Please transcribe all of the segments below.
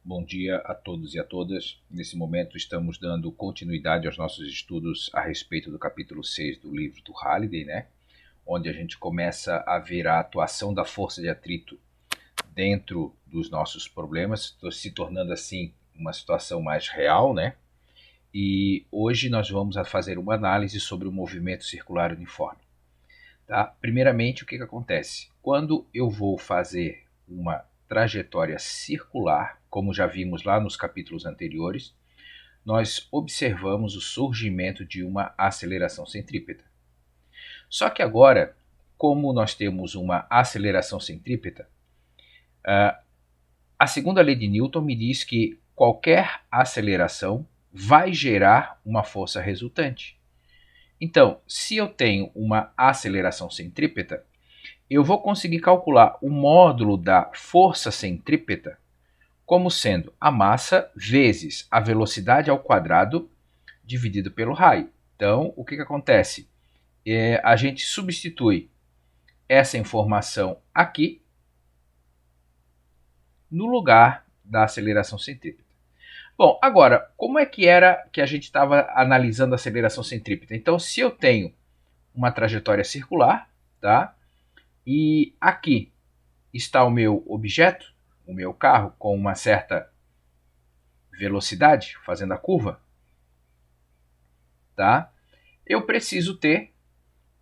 Bom dia a todos e a todas. Nesse momento estamos dando continuidade aos nossos estudos a respeito do capítulo 6 do livro do Halliday, né? Onde a gente começa a ver a atuação da força de atrito dentro dos nossos problemas, se tornando assim uma situação mais real, né? E hoje nós vamos fazer uma análise sobre o movimento circular uniforme. Tá? Primeiramente, o que acontece? Quando eu vou fazer uma trajetória circular, como já vimos lá nos capítulos anteriores, nós observamos o surgimento de uma aceleração centrípeta. Só que agora, como nós temos uma aceleração centrípeta, a segunda lei de Newton me diz que qualquer aceleração vai gerar uma força resultante. Então, se eu tenho uma aceleração centrípeta, eu vou conseguir calcular o módulo da força centrípeta como sendo a massa vezes a velocidade ao quadrado dividido pelo raio. Então, o que acontece? A gente substitui essa informação aqui no lugar da aceleração centrípeta. Bom, agora, como é que era que a gente estava analisando a aceleração centrípeta? Então, se eu tenho uma trajetória circular, tá? E aqui está o meu objeto, o meu carro, com uma certa velocidade, fazendo a curva, tá? Eu preciso ter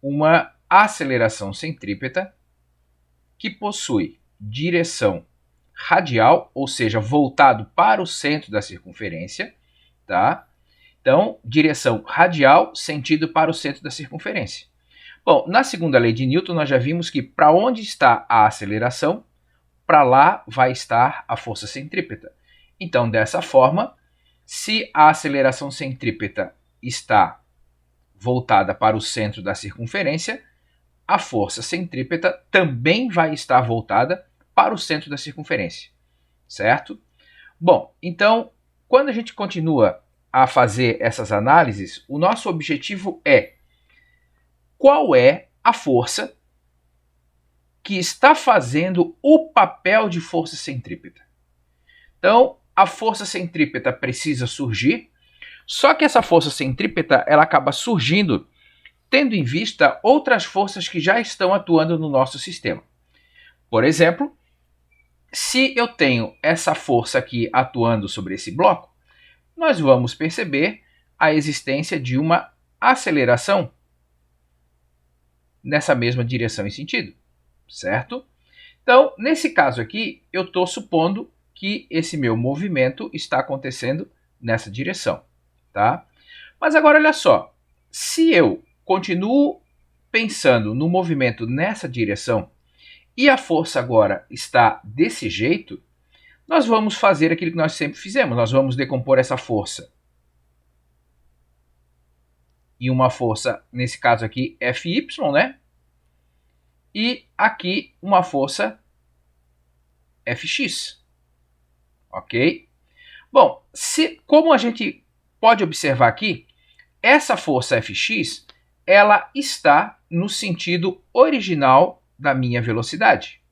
uma aceleração centrípeta que possui direção radial, ou seja, voltado para o centro da circunferência, tá? Então, direção radial, sentido para o centro da circunferência. Bom, na segunda lei de Newton, nós já vimos que para onde está a aceleração, para lá vai estar a força centrípeta. Então, dessa forma, se a aceleração centrípeta está voltada para o centro da circunferência, a força centrípeta também vai estar voltada para o centro da circunferência, certo? Bom, então, quando a gente continua a fazer essas análises, o nosso objetivo é qual é a força que está fazendo o papel de força centrípeta. Então, a força centrípeta precisa surgir, só que essa força centrípeta ela acaba surgindo tendo em vista outras forças que já estão atuando no nosso sistema. Por exemplo, se eu tenho essa força aqui atuando sobre esse bloco, nós vamos perceber a existência de uma aceleração nessa mesma direção e sentido, certo? Então, nesse caso aqui, eu estou supondo que esse meu movimento está acontecendo nessa direção, tá? Mas agora, olha só, se eu continuo pensando no movimento nessa direção e a força agora está desse jeito, nós vamos fazer aquilo que nós sempre fizemos. Nós vamos decompor essa força em uma força, nesse caso aqui, Fy, né? E aqui uma força Fx, ok? Bom, como a gente pode observar aqui, essa força Fx, ela está no sentido original da minha velocidade,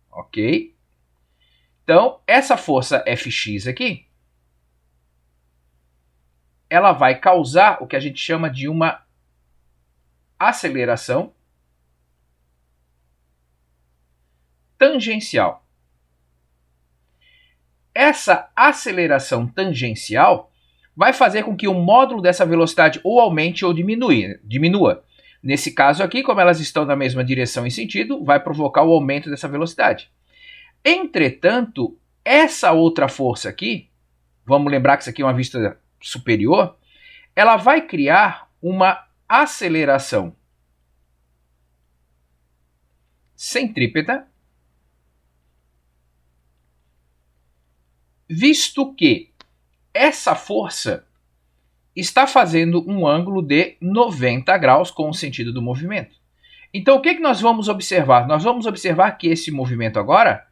ok? Então, essa força Fx aqui, ela vai causar o que a gente chama de uma aceleração tangencial. Essa aceleração tangencial vai fazer com que o módulo dessa velocidade ou aumente ou diminua. Nesse caso aqui, como elas estão na mesma direção e sentido, vai provocar o aumento dessa velocidade. Entretanto, essa outra força aqui, vamos lembrar que isso aqui é uma vista superior, ela vai criar uma aceleração centrípeta, visto que essa força está fazendo um ângulo de 90 graus com o sentido do movimento. Então, o que nós vamos observar? Nós vamos observar que esse movimento agora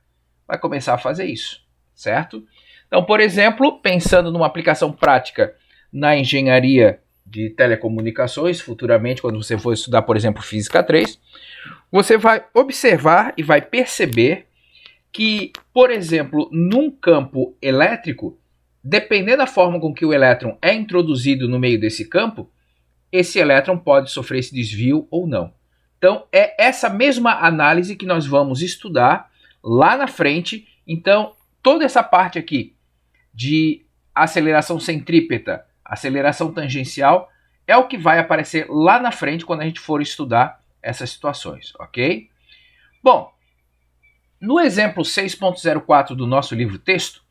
vai começar a fazer isso, certo? Então, por exemplo, pensando numa aplicação prática na engenharia de telecomunicações, futuramente, quando você for estudar, por exemplo, Física 3, você vai observar e vai perceber que, por exemplo, num campo elétrico, dependendo da forma com que o elétron é introduzido no meio desse campo, esse elétron pode sofrer esse desvio ou não. Então, é essa mesma análise que nós vamos estudar lá na frente. Então, toda essa parte aqui de aceleração centrípeta, aceleração tangencial, é o que vai aparecer lá na frente quando a gente for estudar essas situações, ok? Bom, no exemplo 6.04 do nosso livro texto,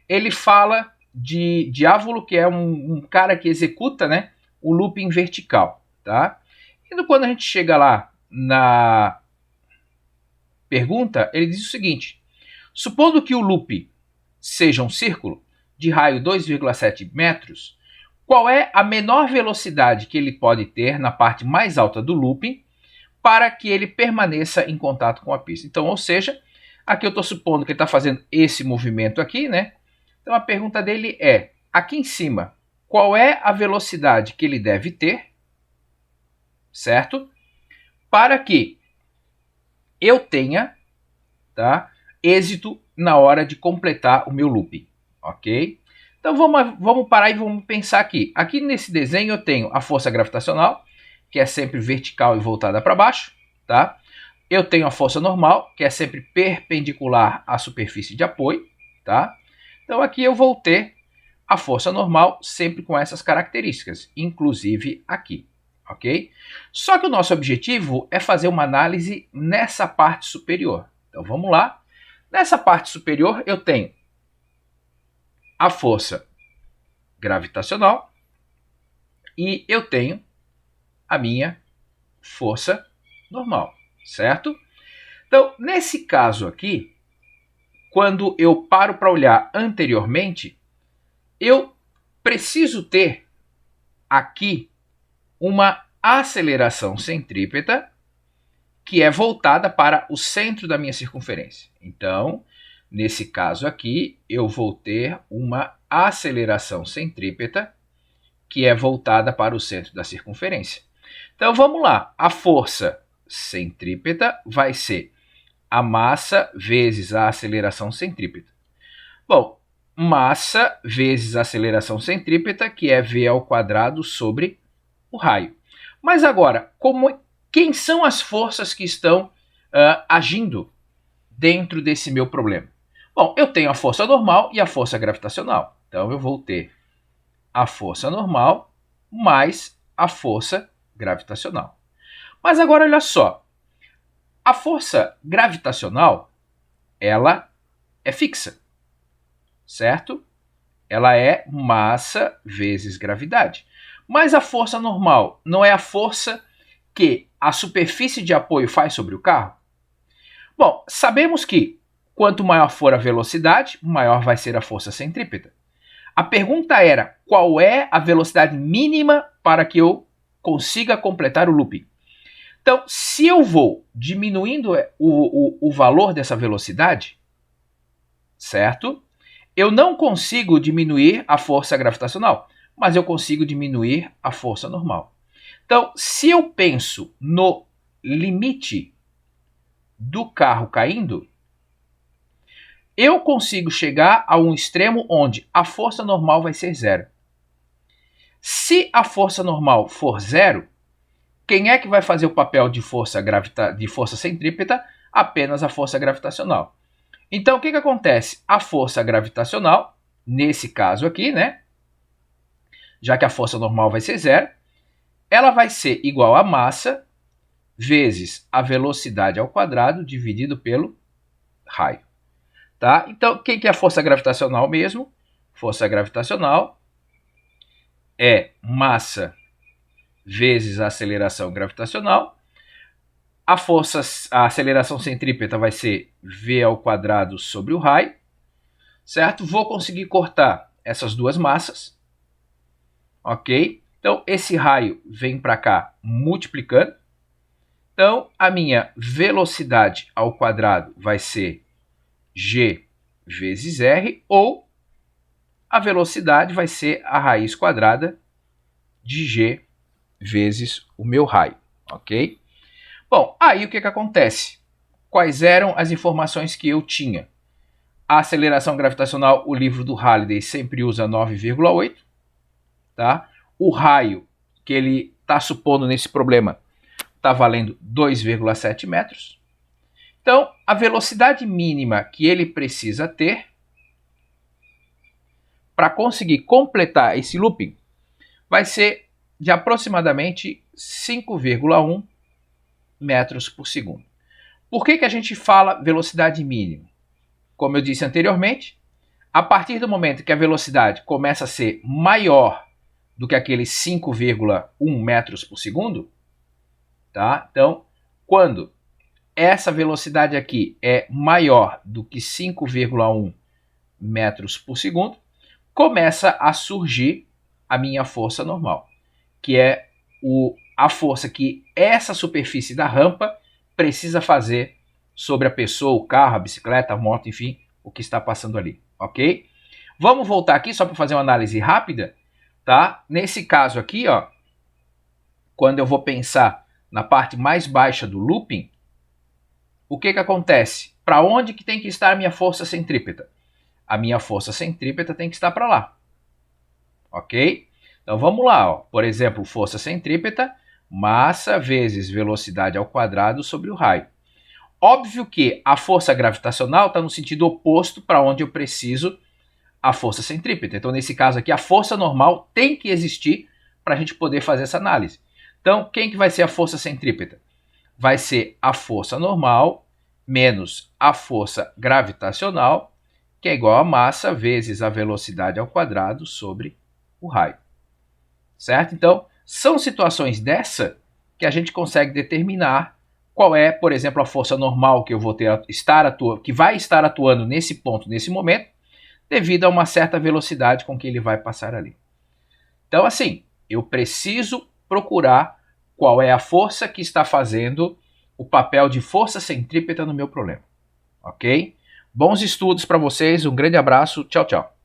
ele fala de Diávolo, que é um cara que executa, né, o looping vertical, tá? E quando a gente chega lá na pergunta, ele diz o seguinte: supondo que o loop seja um círculo de raio 2,7 metros, qual é a menor velocidade que ele pode ter na parte mais alta do looping para que ele permaneça em contato com a pista? Então, ou seja, aqui eu estou supondo que ele está fazendo esse movimento aqui, né? Então a pergunta dele é, aqui em cima, qual é a velocidade que ele deve ter, certo? Para que eu tenha, tá, êxito na hora de completar o meu looping, ok? Então vamos parar e vamos pensar aqui. Aqui nesse desenho eu tenho a força gravitacional, que é sempre vertical e voltada para baixo, tá? Eu tenho a força normal, que é sempre perpendicular à superfície de apoio, tá? Então aqui eu vou ter a força normal sempre com essas características, inclusive aqui, ok? Só que o nosso objetivo é fazer uma análise nessa parte superior. Então vamos lá. Nessa parte superior eu tenho a força gravitacional e eu tenho a minha força normal, certo? Então, nesse caso aqui, quando eu paro para olhar anteriormente, eu preciso ter aqui uma aceleração centrípeta que é voltada para o centro da minha circunferência. Então, nesse caso aqui, eu vou ter uma aceleração centrípeta que é voltada para o centro da circunferência. Então, vamos lá. A força centrípeta vai ser a massa vezes a aceleração centrípeta. Bom, massa vezes aceleração centrípeta, que é v ao quadrado sobre o raio. Mas agora, quem são as forças que estão agindo dentro desse meu problema? Bom, eu tenho a força normal e a força gravitacional. Então, eu vou ter a força normal mais a força gravitacional. Mas agora, olha só. A força gravitacional, ela é fixa, certo? Ela é massa vezes gravidade. Mas a força normal não é a força que a superfície de apoio faz sobre o carro? Bom, sabemos que quanto maior for a velocidade, maior vai ser a força centrípeta. A pergunta era, qual é a velocidade mínima para que eu consiga completar o looping? Então, se eu vou diminuindo o valor dessa velocidade, certo? Eu não consigo diminuir a força gravitacional, mas eu consigo diminuir a força normal. Então, se eu penso no limite do carro caindo, eu consigo chegar a um extremo onde a força normal vai ser zero. Se a força normal for zero, quem é que vai fazer o papel de força centrípeta? Apenas a força gravitacional. Então, o que acontece? A força gravitacional, nesse caso aqui, né? Já que a força normal vai ser zero, ela vai ser igual a massa vezes a velocidade ao quadrado dividido pelo raio. Tá? Então, quem que é a força gravitacional mesmo? Força gravitacional é massa vezes a aceleração gravitacional. A aceleração centrípeta vai ser v ao quadrado sobre o raio, certo? Vou conseguir cortar essas duas massas, ok? Então, esse raio vem para cá multiplicando. Então, a minha velocidade ao quadrado vai ser g vezes r, ou a velocidade vai ser a raiz quadrada de g vezes o meu raio, ok? Bom, aí o que acontece? quais eram as informações que eu tinha. A aceleração gravitacional, o livro do Halliday sempre usa 9,8. Tá? O raio que ele está supondo nesse problema está valendo 2,7 metros. Então, a velocidade mínima que ele precisa ter para conseguir completar esse looping vai ser de aproximadamente 5,1 metros por segundo. Por que a gente fala velocidade mínima? Como eu disse anteriormente, a partir do momento que a velocidade começa a ser maior do que aqueles 5,1 metros por segundo, tá? Então, quando essa velocidade aqui é maior do que 5,1 metros por segundo, começa a surgir a minha força normal, que é a força que essa superfície da rampa precisa fazer sobre a pessoa, o carro, a bicicleta, a moto, enfim, o que está passando ali, ok? Vamos voltar aqui só para fazer uma análise rápida, tá? Nesse caso aqui, ó, quando eu vou pensar na parte mais baixa do looping, o que acontece? Para onde que tem que estar a minha força centrípeta? A minha força centrípeta tem que estar para lá, ok? Então vamos lá, ó. Por exemplo, força centrípeta, massa vezes velocidade ao quadrado sobre o raio. Óbvio que a força gravitacional está no sentido oposto para onde eu preciso a força centrípeta. Então, nesse caso aqui, a força normal tem que existir para a gente poder fazer essa análise. Então, quem que vai ser a força centrípeta? Vai ser a força normal menos a força gravitacional, que é igual a massa vezes a velocidade ao quadrado sobre o raio. Certo? Então, são situações dessa que a gente consegue determinar qual é, por exemplo, a força normal que eu vou ter que vai estar atuando nesse ponto, nesse momento, devido a uma certa velocidade com que ele vai passar ali. Então, assim, eu preciso procurar qual é a força que está fazendo o papel de força centrípeta no meu problema. Ok? Bons estudos para vocês, um grande abraço, tchau, tchau.